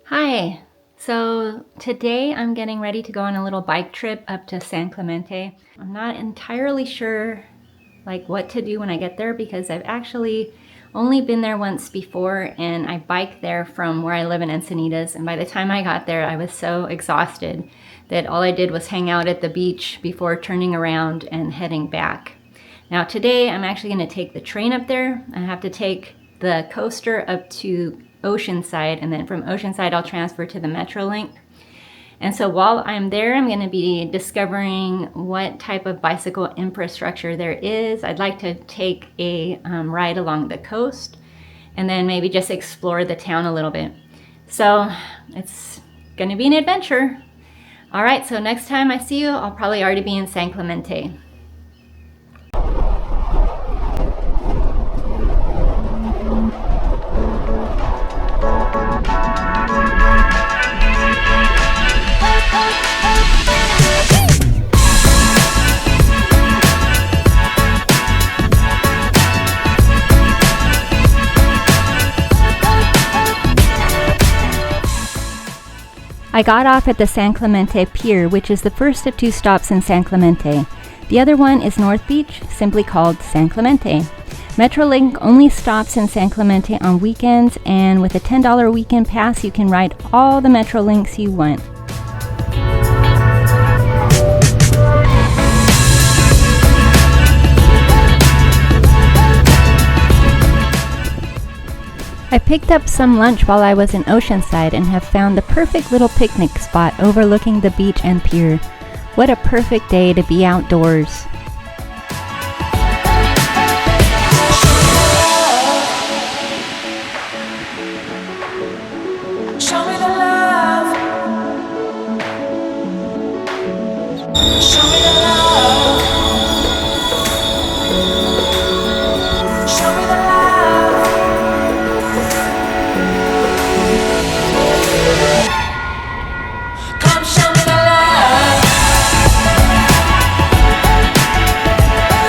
Hi. So today I'm getting ready to go on a little bike trip up to San Clemente. I'm not entirely sure what to do when I get there because I've actually only been there once before, and I biked there from where I live in Encinitas, and by the time I got there I was so exhausted that all I did was hang out at the beach before turning around and heading back. Now today I'm actually going to take the train up there. I have to take the coaster up to Oceanside, and then from Oceanside I'll transfer to the Metrolink. And so while I'm there, I'm going to be discovering what type of bicycle infrastructure there is. I'd like to take a ride along the coast and then maybe just explore the town a little bit. So it's going to be an adventure. All right, so next time I see you, I'll probably already be in San Clemente. I got off at the San Clemente Pier, which is the first of two stops in San Clemente. The other one is North Beach, simply called San Clemente. Metrolink only stops in San Clemente on weekends, and with a $10 weekend pass, you can ride all the Metrolinks you want. I picked up some lunch while I was in Oceanside and have found the perfect little picnic spot overlooking the beach and pier. What a perfect day to be outdoors. Show me the love. Show me the love. Show me the love. Come show me the love.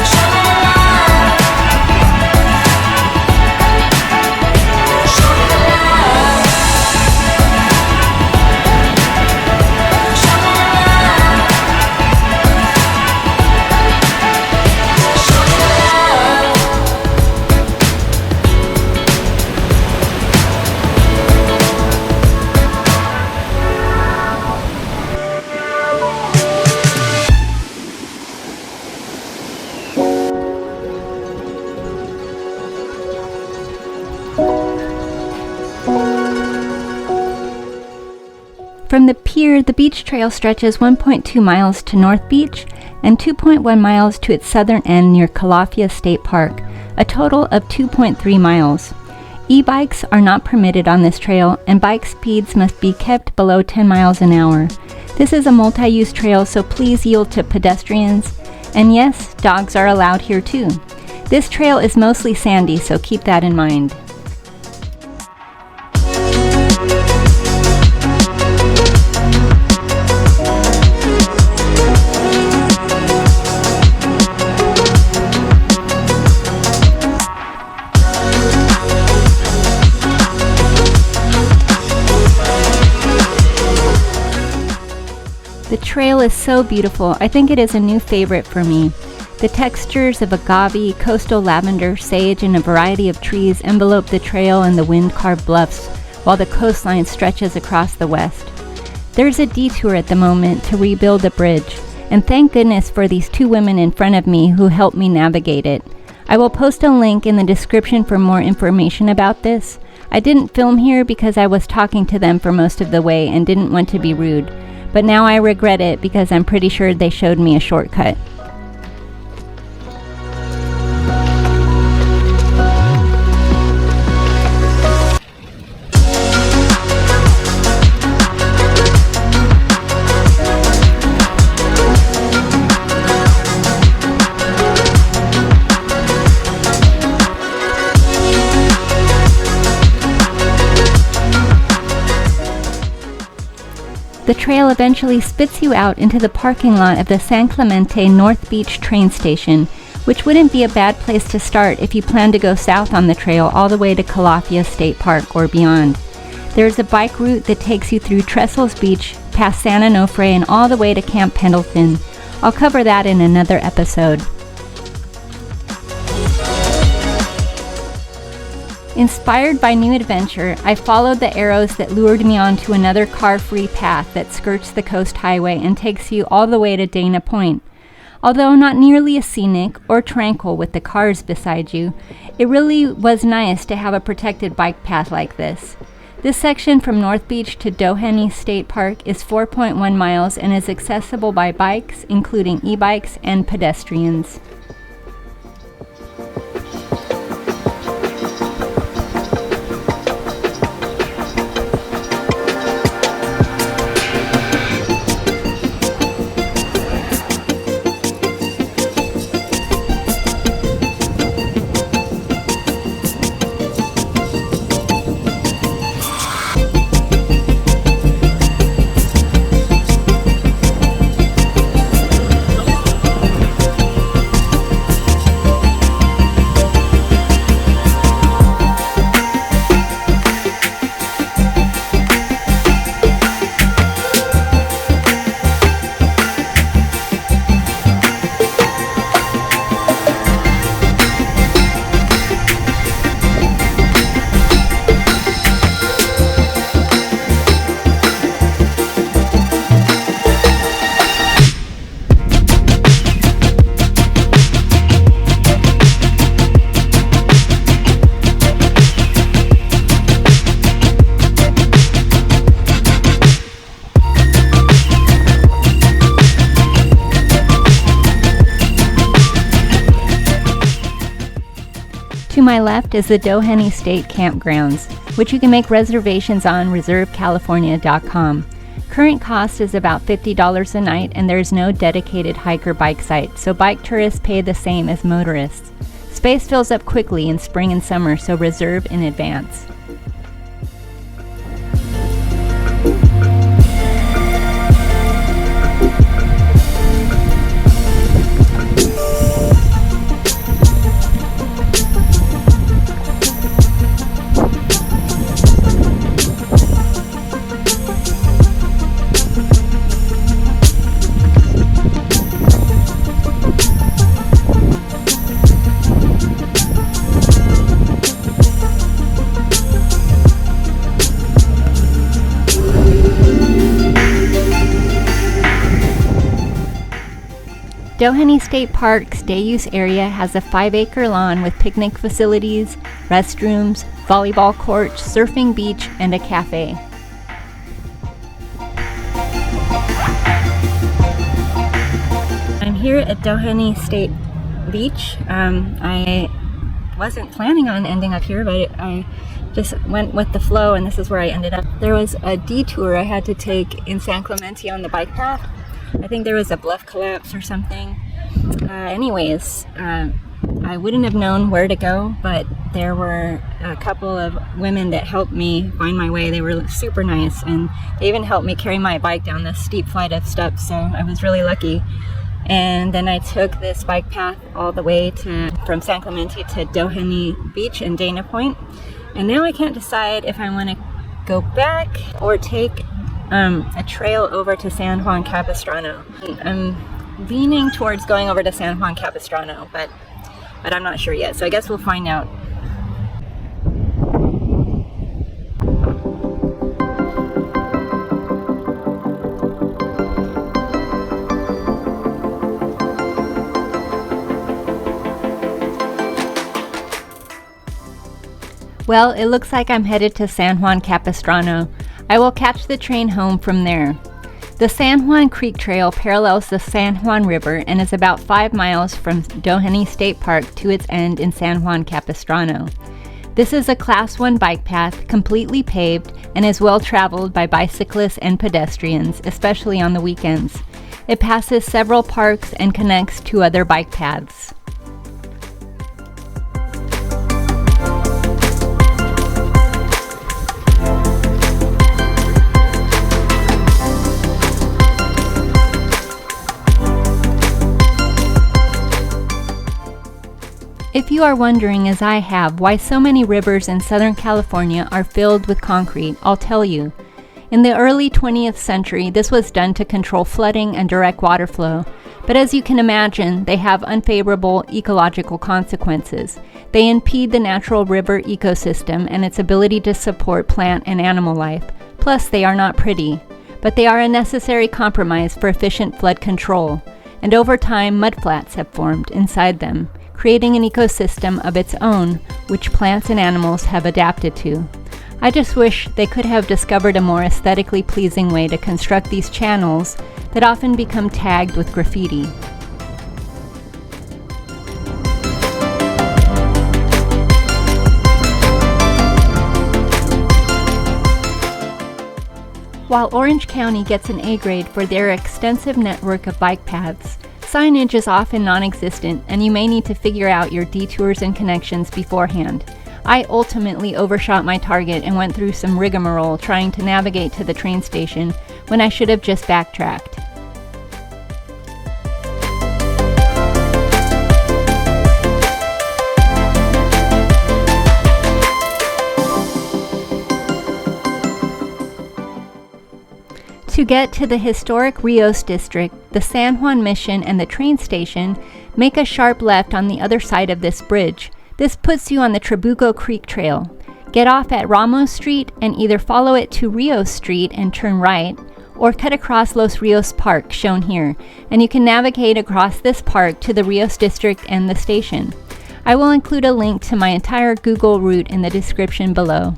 Show me the love. Show me the love. Show me the love. Show me the love. From the pier, the beach trail stretches 1.2 miles to North Beach and 2.1 miles to its southern end near Calafia State Park, a total of 2.3 miles. E-bikes are not permitted on this trail, and bike speeds must be kept below 10 miles an hour. This is a multi-use trail, so please yield to pedestrians. And yes, dogs are allowed here too. This trail is mostly sandy, so keep that in mind. The trail is so beautiful. I think it is a new favorite for me. The textures of agave, coastal lavender, sage, and a variety of trees envelope the trail and the wind-carved bluffs, while the coastline stretches across the west. There's a detour at the moment to rebuild a bridge, and thank goodness for these two women in front of me who helped me navigate it. I will post a link in the description for more information about this. I didn't film here because I was talking to them for most of the way and didn't want to be rude. But now I regret it because I'm pretty sure they showed me a shortcut. The trail eventually spits you out into the parking lot of the San Clemente North Beach train station, which wouldn't be a bad place to start if you plan to go south on the trail all the way to Calafia State Park or beyond. There's a bike route that takes you through Trestles Beach, past San Onofre, and all the way to Camp Pendleton. I'll cover that in another episode. Inspired by new adventure, I followed the arrows that lured me onto another car-free path that skirts the coast highway and takes you all the way to Dana Point. Although not nearly as scenic or tranquil with the cars beside you, it really was nice to have a protected bike path like this. This section from North Beach to Doheny State Park is 4.1 miles and is accessible by bikes, including e-bikes and pedestrians. To my left is the Doheny State Campgrounds, which you can make reservations on reservecalifornia.com. Current cost is about $50 a night, and there is no dedicated hike or bike site, so bike tourists pay the same as motorists. Space fills up quickly in spring and summer, so reserve in advance. Doheny State Park's day-use area has a 5-acre lawn with picnic facilities, restrooms, volleyball courts, surfing beach, and a cafe. I'm here at Doheny State Beach. I wasn't planning on ending up here, but I just went with the flow, and this is where I ended up. There was a detour I had to take in San Clemente on the bike path. I think there was a bluff collapse or something. I wouldn't have known where to go, but there were a couple of women that helped me find my way. They were super nice, and they even helped me carry my bike down this steep flight of steps, so I was really lucky. And then I took this bike path all the way from San Clemente to Doheny Beach and Dana Point. And now I can't decide if I want to go back or take a trail over to San Juan Capistrano. I'm leaning towards going over to San Juan Capistrano, but I'm not sure yet, so I guess we'll find out. Well, it looks like I'm headed to San Juan Capistrano. I will catch the train home from there. The San Juan Creek Trail parallels the San Juan River and is about 5 miles from Doheny State Park to its end in San Juan Capistrano. This is a Class 1 bike path, completely paved, and is well traveled by bicyclists and pedestrians, especially on the weekends. It passes several parks and connects to other bike paths. If you are wondering, as I have, why so many rivers in Southern California are filled with concrete, I'll tell you. In the early 20th century, this was done to control flooding and direct water flow. But as you can imagine, they have unfavorable ecological consequences. They impede the natural river ecosystem and its ability to support plant and animal life. Plus, they are not pretty. But they are a necessary compromise for efficient flood control. And over time, mudflats have formed inside them, creating an ecosystem of its own, which plants and animals have adapted to. I just wish they could have discovered a more aesthetically pleasing way to construct these channels that often become tagged with graffiti. While Orange County gets an A grade for their extensive network of bike paths, signage is often non-existent and you may need to figure out your detours and connections beforehand. I ultimately overshot my target and went through some rigmarole trying to navigate to the train station when I should have just backtracked. To get to the historic Rios district, the San Juan Mission and the train station, make a sharp left on the other side of this bridge. This puts you on the Trabuco Creek Trail. Get off at Ramos Street and either follow it to Rios Street and turn right, or cut across Los Rios Park, shown here, and you can navigate across this park to the Rios district and the station. I will include a link to my entire Google route in the description below.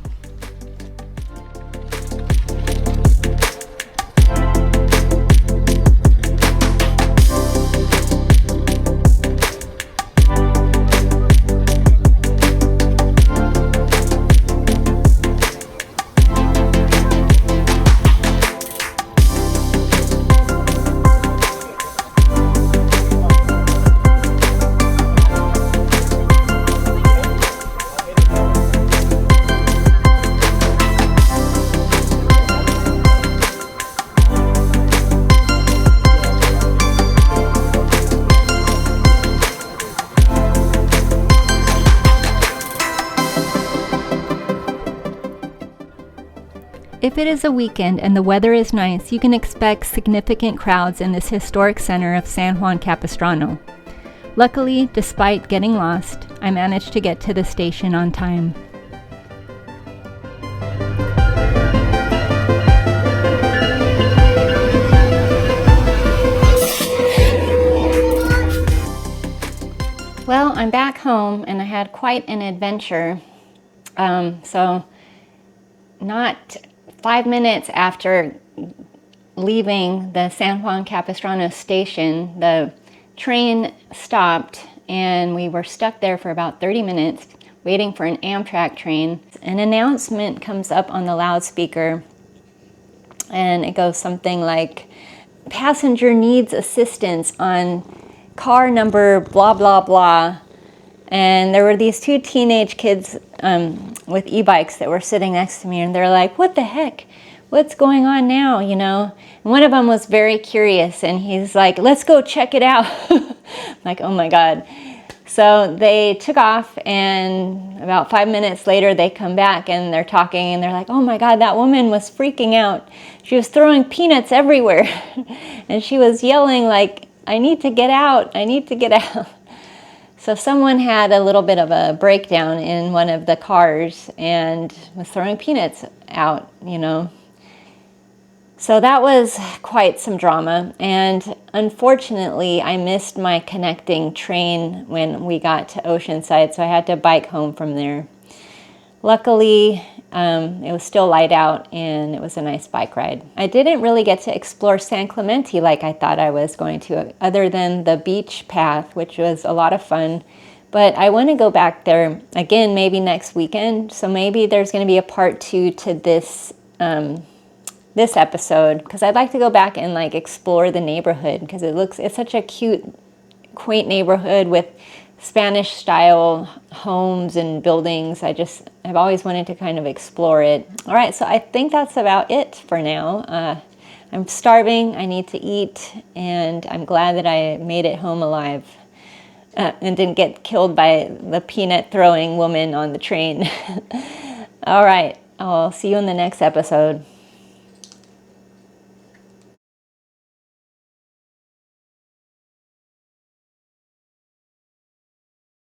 If it is a weekend and the weather is nice, you can expect significant crowds in this historic center of San Juan Capistrano. Luckily, despite getting lost, I managed to get to the station on time. Well, I'm back home and I had quite an adventure. So not 5 minutes after leaving the San Juan Capistrano station, the train stopped and we were stuck there for about 30 minutes waiting for an Amtrak train. An announcement comes up on the loudspeaker and it goes something like, "Passenger needs assistance on car number blah blah blah." And there were these two teenage kids with e-bikes that were sitting next to me, and they're like, "What the heck? What's going on now?" You know? And one of them was very curious, and he's like, "Let's go check it out." I'm like, oh my God. So they took off, and about 5 minutes later, they come back, and they're talking, and they're like, "Oh my God, that woman was freaking out. She was throwing peanuts everywhere." And she was yelling like, "I need to get out. I need to get out." So someone had a little bit of a breakdown in one of the cars and was throwing peanuts out, you know. So that was quite some drama. And unfortunately, I missed my connecting train when we got to Oceanside, so I had to bike home from there. Luckily, it was still light out and it was a nice bike ride. I didn't really get to explore San Clemente like I thought I was going to, other than the beach path, which was a lot of fun. But I want to go back there again, maybe next weekend. So maybe there's going to be a part 2 to this this episode, because I'd like to go back and like explore the neighborhood, because it's such a cute, quaint neighborhood with Spanish style homes and buildings. I've always wanted to kind of explore it. All right, so I think that's about it for now. I'm starving, I need to eat, and I'm glad that I made it home alive. and didn't get killed by the peanut throwing woman on the train. All right, I'll see you in the next episode.